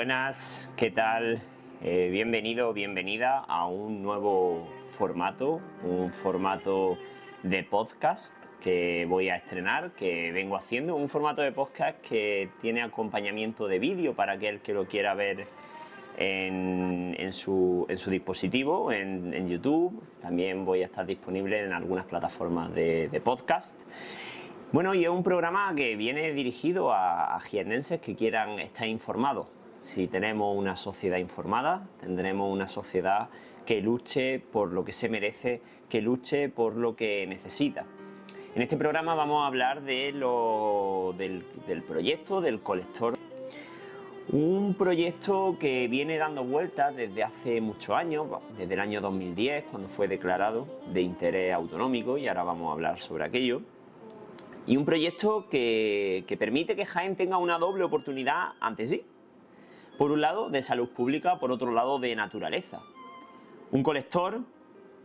Buenas, ¿qué tal? Bienvenido, bienvenida a un nuevo formato, un formato de podcast que voy a estrenar, que vengo haciendo, un formato de podcast que tiene acompañamiento de vídeo para aquel que lo quiera ver en su dispositivo, en YouTube. También voy a estar disponible en algunas plataformas de podcast. Bueno, y es un programa que viene dirigido a jiennenses que quieran estar informados. Si tenemos una sociedad informada, tendremos una sociedad que luche por lo que se merece, que luche por lo que necesita. En este programa vamos a hablar del proyecto del colector. Un proyecto que viene dando vueltas desde hace muchos años, desde el año 2010, cuando fue declarado de interés autonómico, y ahora vamos a hablar sobre aquello. Y un proyecto que permite que Jaén tenga una doble oportunidad ante sí. Por un lado, de salud pública, por otro lado, de naturaleza. Un colector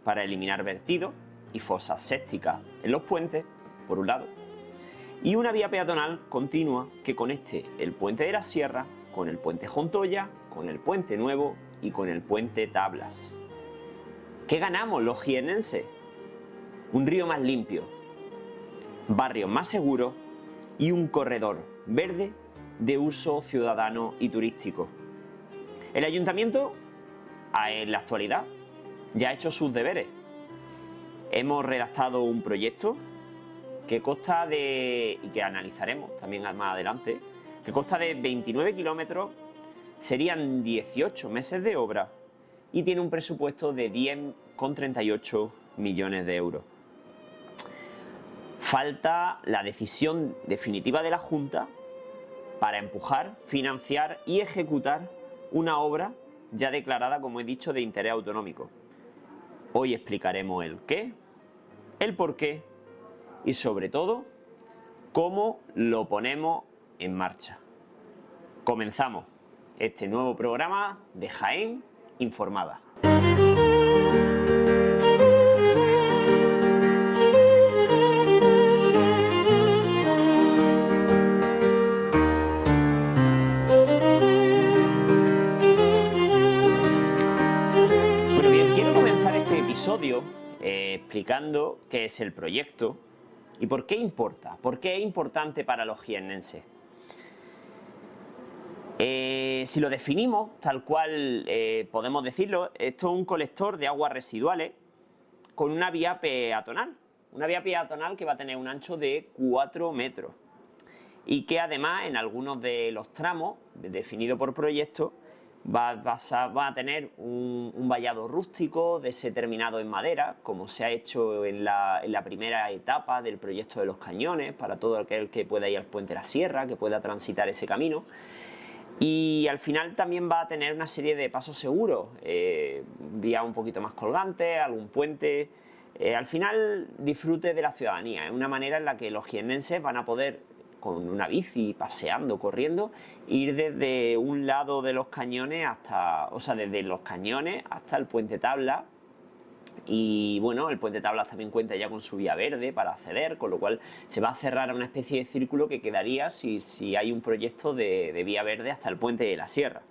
para eliminar vertidos y fosas sépticas en los puentes, por un lado. Y una vía peatonal continua que conecte el puente de la Sierra con el puente Jontoya, con el puente Nuevo y con el puente Tablas. ¿Qué ganamos los jiennenses? Un río más limpio, barrios más seguros y un corredor verde de uso ciudadano y turístico. El ayuntamiento, en la actualidad, ya ha hecho sus deberes. Hemos redactado un proyecto que consta de, y que analizaremos también más adelante, que consta de 29 kilómetros, serían 18 meses de obra y tiene un presupuesto de 10,38 millones de euros. Falta la decisión definitiva de la Junta para empujar, financiar y ejecutar una obra ya declarada, como he dicho, de interés autonómico. Hoy explicaremos el qué, el por qué y, sobre todo, cómo lo ponemos en marcha. Comenzamos este nuevo programa de Jaén Informada. Episodio explicando qué es el proyecto y por qué importa, por qué es importante para los jiennenses. Si lo definimos tal cual podemos decirlo, esto es un colector de aguas residuales con una vía peatonal que va a tener un ancho de 4 metros y que además en algunos de los tramos definidos por proyecto va a tener un vallado rústico de ese terminado en madera, como se ha hecho en la primera etapa del proyecto de los cañones, para todo aquel que pueda ir al puente de la Sierra, que pueda transitar ese camino. Y al final también va a tener una serie de pasos seguros, vías un poquito más colgantes, algún puente. Al final disfrute de la ciudadanía, es una manera en la que los jiennenses van a poder, con una bici, paseando, corriendo, ir desde un lado de los cañones desde los cañones hasta el puente Tablas. Y bueno, el puente Tablas también cuenta ya con su vía verde para acceder, con lo cual se va a cerrar una especie de círculo que quedaría si hay un proyecto de vía verde hasta el puente de la Sierra.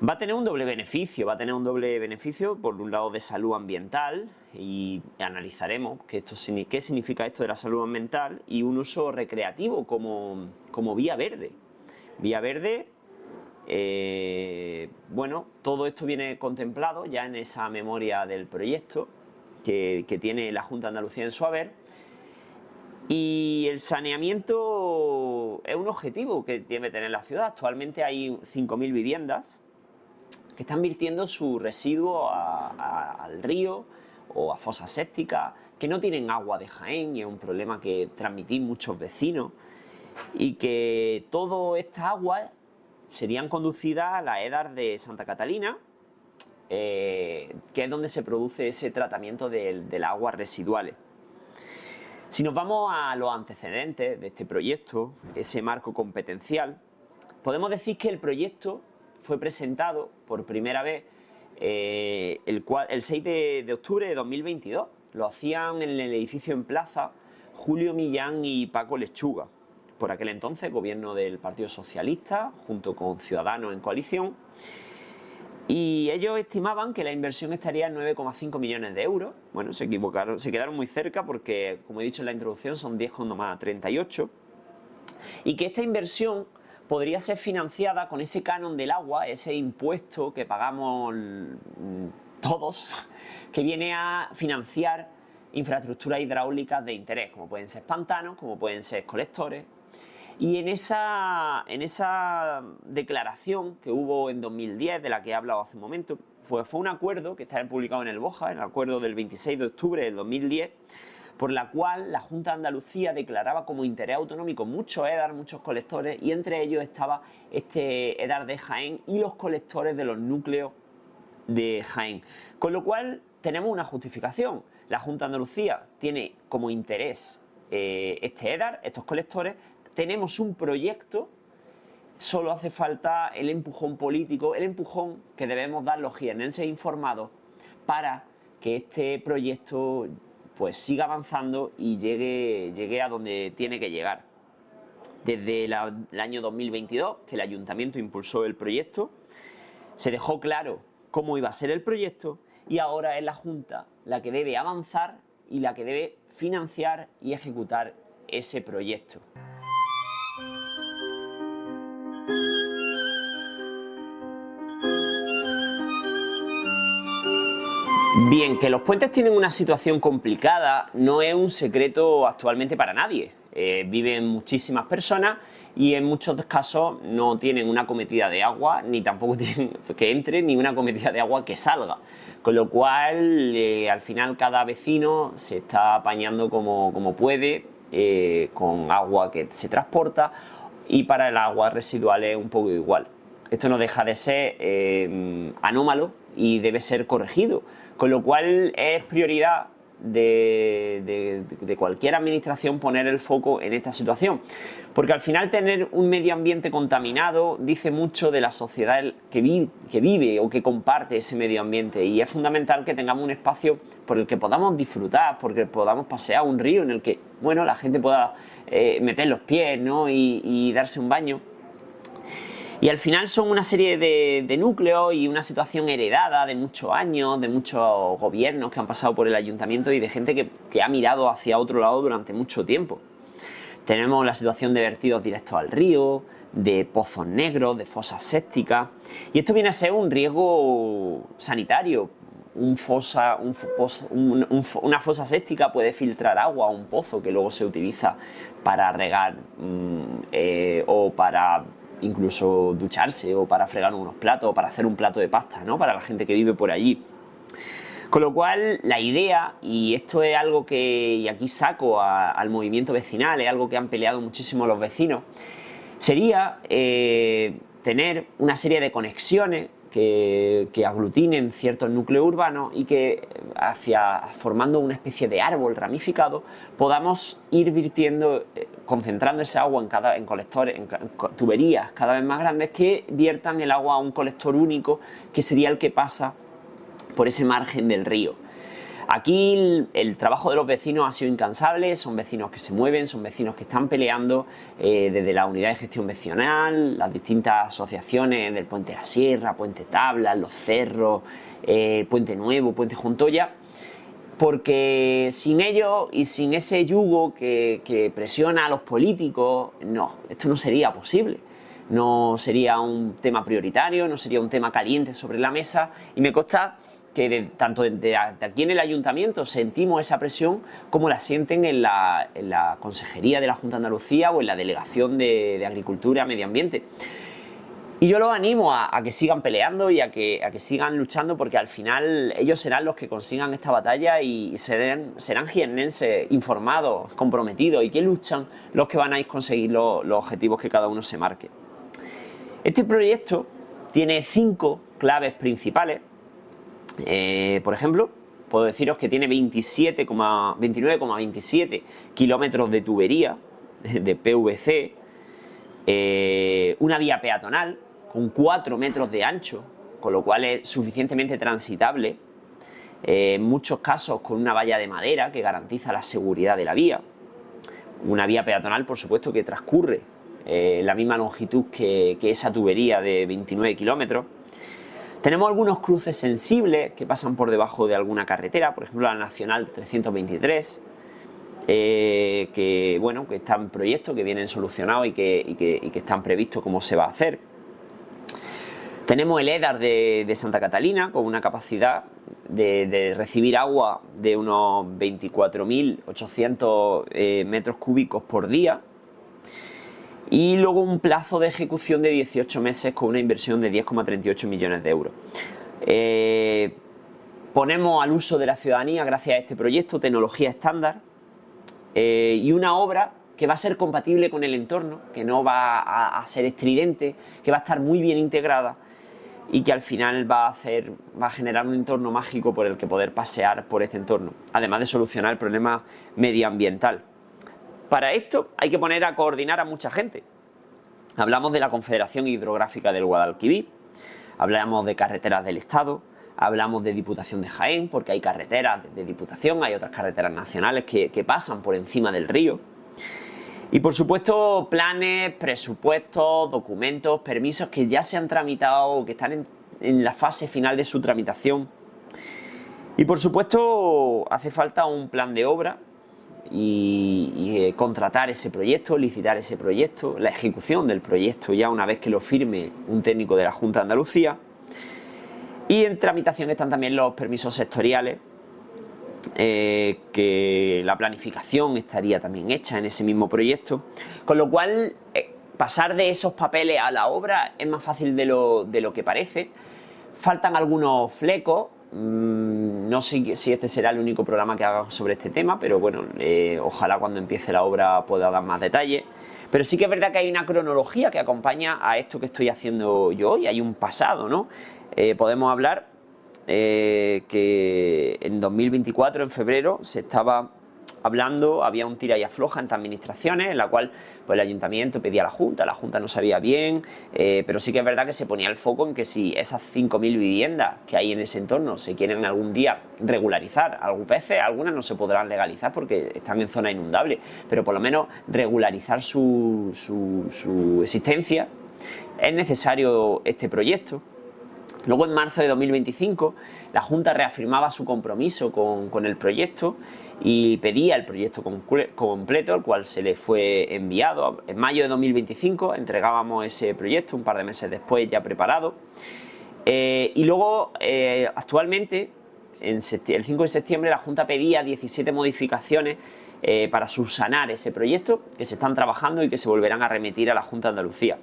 Va a tener un doble beneficio, por un lado de salud ambiental, y analizaremos qué significa esto de la salud ambiental, y un uso recreativo como vía verde. Vía verde, bueno, todo esto viene contemplado ya en esa memoria del proyecto que tiene la Junta de Andalucía en su haber. Y el saneamiento es un objetivo que debe tener la ciudad. Actualmente hay 5.000 viviendas que están virtiendo su residuo al río o a fosas sépticas, que no tienen agua de Jaén, y es un problema que transmitís muchos vecinos, y que todas estas aguas serían conducidas a la EDAR de Santa Catalina, que es donde se produce ese tratamiento de las aguas residuales. Si nos vamos a los antecedentes de este proyecto, ese marco competencial, podemos decir que el proyecto fue presentado por primera vez el 6 de octubre de 2022. Lo hacían en el edificio en Plaza Julio Millán y Paco Lechuga. por aquel entonces, gobierno del Partido Socialista, junto con Ciudadanos en coalición, y ellos estimaban que la inversión estaría en 9,5 millones de euros. Bueno, se equivocaron, se quedaron muy cerca porque, como he dicho en la introducción, son 10,38, y que esta inversión podría ser financiada con ese canon del agua, ese impuesto que pagamos todos, que viene a financiar infraestructuras hidráulicas de interés, como pueden ser pantanos, como pueden ser colectores. Y en esa declaración que hubo en 2010, de la que he hablado hace un momento, pues fue un acuerdo que está publicado en el BOJA, el acuerdo del 26 de octubre del 2010, por la cual la Junta de Andalucía declaraba como interés autonómico muchos EDAR, muchos colectores, y entre ellos estaba este EDAR de Jaén y los colectores de los núcleos de Jaén. Con lo cual tenemos una justificación. La Junta de Andalucía tiene como interés este EDAR, estos colectores. Tenemos un proyecto, solo hace falta el empujón político, el empujón que debemos dar los jiennenses informados para que este proyecto pues siga avanzando y llegue a donde tiene que llegar. Desde el año 2022, que el Ayuntamiento impulsó el proyecto, se dejó claro cómo iba a ser el proyecto, y ahora es la Junta la que debe avanzar y la que debe financiar y ejecutar ese proyecto. Bien, que los puentes tienen una situación complicada no es un secreto actualmente para nadie. Viven muchísimas personas y en muchos casos no tienen una cometida de agua, ni tampoco tienen que entre, ni una cometida de agua que salga. Con lo cual, al final, cada vecino se está apañando como puede, con agua que se transporta, y para el agua residual es un poco igual. Esto no deja de ser anómalo y debe ser corregido. Con lo cual es prioridad de cualquier administración poner el foco en esta situación. Porque al final tener un medio ambiente contaminado dice mucho de la sociedad que vive o que comparte ese medio ambiente. Y es fundamental que tengamos un espacio por el que podamos disfrutar, porque podamos pasear, un río en el que, bueno, la gente pueda meter los pies, ¿no? y darse un baño. Y al final son una serie de núcleos y una situación heredada de muchos años, de muchos gobiernos que han pasado por el ayuntamiento y de gente que ha mirado hacia otro lado durante mucho tiempo. Tenemos la situación de vertidos directos al río, de pozos negros, de fosas sépticas, y esto viene a ser un riesgo sanitario. Una fosa séptica puede filtrar agua a un pozo que luego se utiliza para regar o para incluso ducharse, o para fregar unos platos, o para hacer un plato de pasta, ¿no? Para la gente que vive por allí. Con lo cual, la idea, y esto es algo que, y aquí saco al movimiento vecinal, es algo que han peleado muchísimo los vecinos, sería tener una serie de conexiones que aglutinen ciertos núcleos urbanos y que formando una especie de árbol ramificado podamos ir virtiendo, concentrando ese agua en colectores, en tuberías cada vez más grandes que viertan el agua a un colector único que sería el que pasa por ese margen del río. Aquí el trabajo de los vecinos ha sido incansable, son vecinos que se mueven, son vecinos que están peleando desde la unidad de gestión vecinal, las distintas asociaciones del Puente de la Sierra, Puente Tablas, Los Cerros, Puente Nuevo, Puente Juntoya, porque sin ellos y sin ese yugo que presiona a los políticos, no, esto no sería posible. No sería un tema prioritario, no sería un tema caliente sobre la mesa, y me consta que tanto de aquí en el ayuntamiento sentimos esa presión como la sienten en la consejería de la Junta de Andalucía o en la delegación de Agricultura y Medio Ambiente. Y yo los animo a que sigan peleando y a que sigan luchando, porque al final ellos serán los que consigan esta batalla y serán jiennenses informados, comprometidos, y que luchan los que van a conseguir los objetivos que cada uno se marque. Este proyecto tiene 5 claves principales. Por ejemplo, puedo deciros que tiene 29,27 kilómetros de tubería de PVC, una vía peatonal con 4 metros de ancho, con lo cual es suficientemente transitable, en muchos casos con una valla de madera que garantiza la seguridad de la vía, una vía peatonal, por supuesto, que transcurre la misma longitud que esa tubería de 29 kilómetros. Tenemos algunos cruces sensibles que pasan por debajo de alguna carretera, por ejemplo la Nacional 323, que están en proyecto, que vienen solucionados y que están previstos cómo se va a hacer. Tenemos el EDAR de Santa Catalina, con una capacidad de recibir agua de unos 24.800 metros cúbicos por día, y luego un plazo de ejecución de 18 meses con una inversión de 10,38 millones de euros. Ponemos al uso de la ciudadanía, gracias a este proyecto, tecnología estándar y una obra que va a ser compatible con el entorno, que no va a ser estridente, que va a estar muy bien integrada y que al final va a generar un entorno mágico por el que poder pasear por este entorno, además de solucionar el problema medioambiental. Para esto hay que poner a coordinar a mucha gente. Hablamos de la Confederación Hidrográfica del Guadalquivir, hablamos de Carreteras del Estado, hablamos de Diputación de Jaén, porque hay carreteras de Diputación, hay otras carreteras nacionales que pasan por encima del río. Y por supuesto planes, presupuestos, documentos, permisos que ya se han tramitado o que están en la fase final de su tramitación. Y por supuesto hace falta un plan de obra y contratar ese proyecto, licitar ese proyecto, la ejecución del proyecto ya una vez que lo firme un técnico de la Junta de Andalucía. Y en tramitación están también los permisos sectoriales, que la planificación estaría también hecha en ese mismo proyecto, con lo cual pasar de esos papeles a la obra es más fácil de lo que parece. Faltan algunos flecos, no sé si este será el único programa que haga sobre este tema, pero bueno, ojalá cuando empiece la obra pueda dar más detalles. Pero sí que es verdad que hay una cronología que acompaña a esto que estoy haciendo yo hoy, hay un pasado, ¿no? Podemos hablar que en 2024, en febrero, se estaba hablando, había un tira y afloja entre administraciones, en la cual pues, el ayuntamiento pedía a la Junta no sabía bien, pero sí que es verdad que se ponía el foco en que si esas 5.000 viviendas que hay en ese entorno se quieren algún día regularizar, algunas no se podrán legalizar porque están en zona inundable, pero por lo menos regularizar su existencia, es necesario este proyecto. Luego, en marzo de 2025, la Junta reafirmaba su compromiso con el proyecto y pedía el proyecto completo, el cual se le fue enviado. En mayo de 2025 entregábamos ese proyecto, un par de meses después ya preparado. Y luego, actualmente, el 5 de septiembre, la Junta pedía 17 modificaciones para subsanar ese proyecto, que se están trabajando y que se volverán a remitir a la Junta de Andalucía.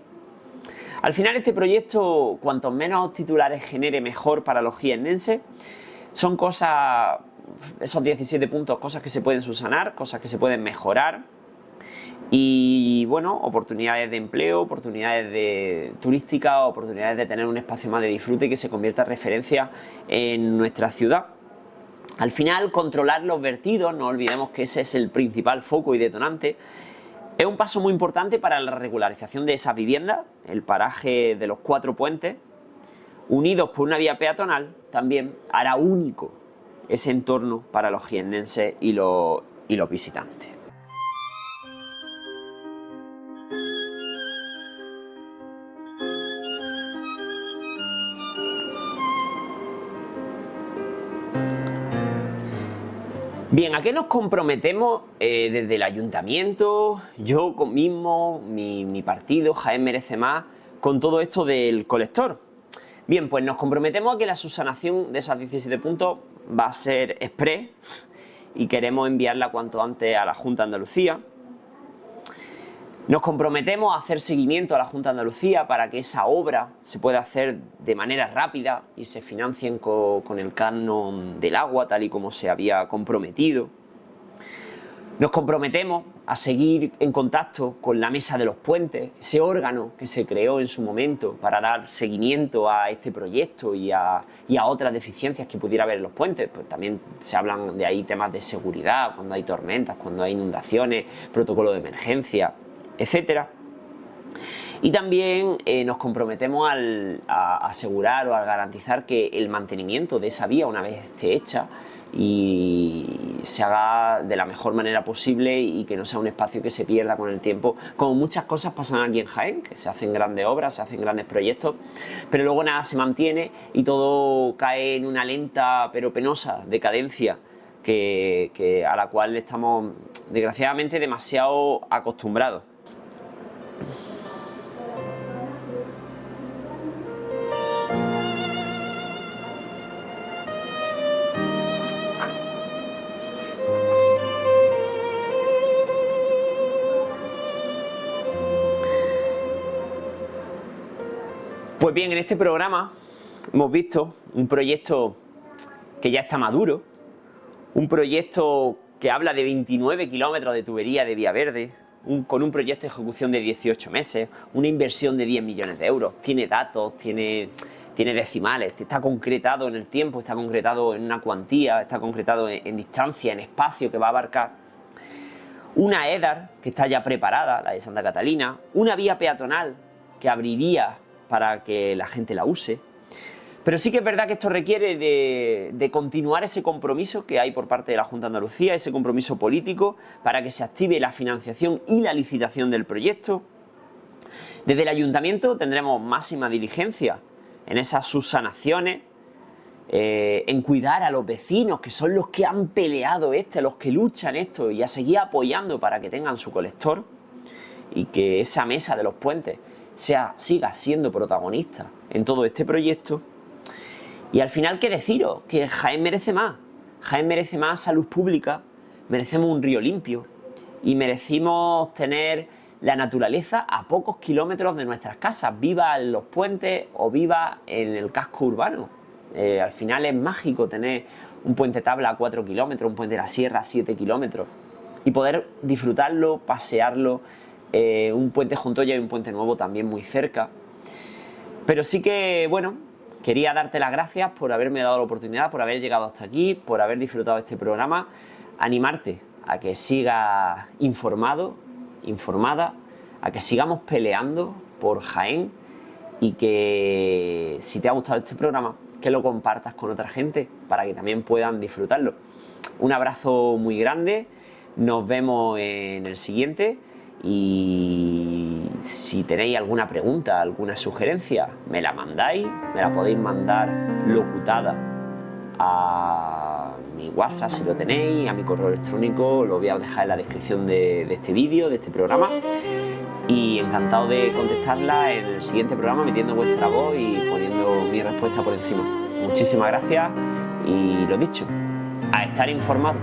Al final, este proyecto, cuantos menos titulares genere, mejor para los jiennenses. Son cosas, esos 17 puntos, cosas que se pueden subsanar, cosas que se pueden mejorar. Y bueno, oportunidades de empleo, oportunidades turísticas, oportunidades de tener un espacio más de disfrute que se convierta en referencia en nuestra ciudad. Al final, controlar los vertidos, no olvidemos que ese es el principal foco y detonante. Es un paso muy importante para la regularización de esas viviendas, el paraje de los 4 puentes, unidos por una vía peatonal, también hará único ese entorno para los jiennenses y los visitantes. Bien, ¿a qué nos comprometemos desde el ayuntamiento, yo mismo, mi partido, Jaén Merece Más, con todo esto del colector? Bien, pues nos comprometemos a que la subsanación de esos 17 puntos va a ser exprés y queremos enviarla cuanto antes a la Junta de Andalucía. Nos comprometemos a hacer seguimiento a la Junta de Andalucía para que esa obra se pueda hacer de manera rápida y se financien con el canon del agua, tal y como se había comprometido. Nos comprometemos a seguir en contacto con la Mesa de los Puentes, ese órgano que se creó en su momento para dar seguimiento a este proyecto y a otras deficiencias que pudiera haber en los puentes. Pues también se hablan de ahí temas de seguridad, cuando hay tormentas, cuando hay inundaciones, protocolo de emergencia, etcétera. Y también nos comprometemos a asegurar o a garantizar que el mantenimiento de esa vía, una vez esté hecha y se haga de la mejor manera posible y que no sea un espacio que se pierda con el tiempo, como muchas cosas pasan aquí en Jaén, que se hacen grandes obras, se hacen grandes proyectos, pero luego nada se mantiene y todo cae en una lenta pero penosa decadencia a la cual estamos desgraciadamente demasiado acostumbrados. Pues bien, en este programa hemos visto un proyecto que ya está maduro, un proyecto que habla de 29 kilómetros de tubería de vía verde, con un proyecto de ejecución de 18 meses, una inversión de 10 millones de euros, tiene datos, tiene decimales, está concretado en el tiempo, está concretado en una cuantía, está concretado en distancia, en espacio que va a abarcar. Una EDAR que está ya preparada, la de Santa Catalina, una vía peatonal que abriría para que la gente la use. Pero sí que es verdad que esto requiere de continuar ese compromiso que hay por parte de la Junta de Andalucía, ese compromiso político para que se active la financiación y la licitación del proyecto. Desde el Ayuntamiento tendremos máxima diligencia en esas subsanaciones, en cuidar a los vecinos, que son los que han peleado los que luchan esto, y a seguir apoyando para que tengan su colector y que esa mesa de los puentes siga siendo protagonista en todo este proyecto. Y al final, ¿qué deciros? Que Jaén merece más. Jaén merece más salud pública, merecemos un río limpio y merecimos tener la naturaleza a pocos kilómetros de nuestras casas, viva en los puentes o viva en el casco urbano. Al final es mágico tener un puente tabla a 4 kilómetros, un puente de la sierra a 7 kilómetros y poder disfrutarlo, pasearlo. Un puente Juntoya y un puente nuevo también muy cerca. Pero sí que, bueno, quería darte las gracias por haberme dado la oportunidad, por haber llegado hasta aquí, por haber disfrutado de este programa. Animarte a que sigas informado, informada, a que sigamos peleando por Jaén y que si te ha gustado este programa, que lo compartas con otra gente para que también puedan disfrutarlo. Un abrazo muy grande, nos vemos en el siguiente. Y si tenéis alguna pregunta, alguna sugerencia, me la mandáis, me la podéis mandar locutada a mi WhatsApp si lo tenéis, a mi correo electrónico, lo voy a dejar en la descripción de este vídeo, de este programa, y encantado de contestarla en el siguiente programa metiendo vuestra voz y poniendo mi respuesta por encima. Muchísimas gracias y lo dicho, a estar informado.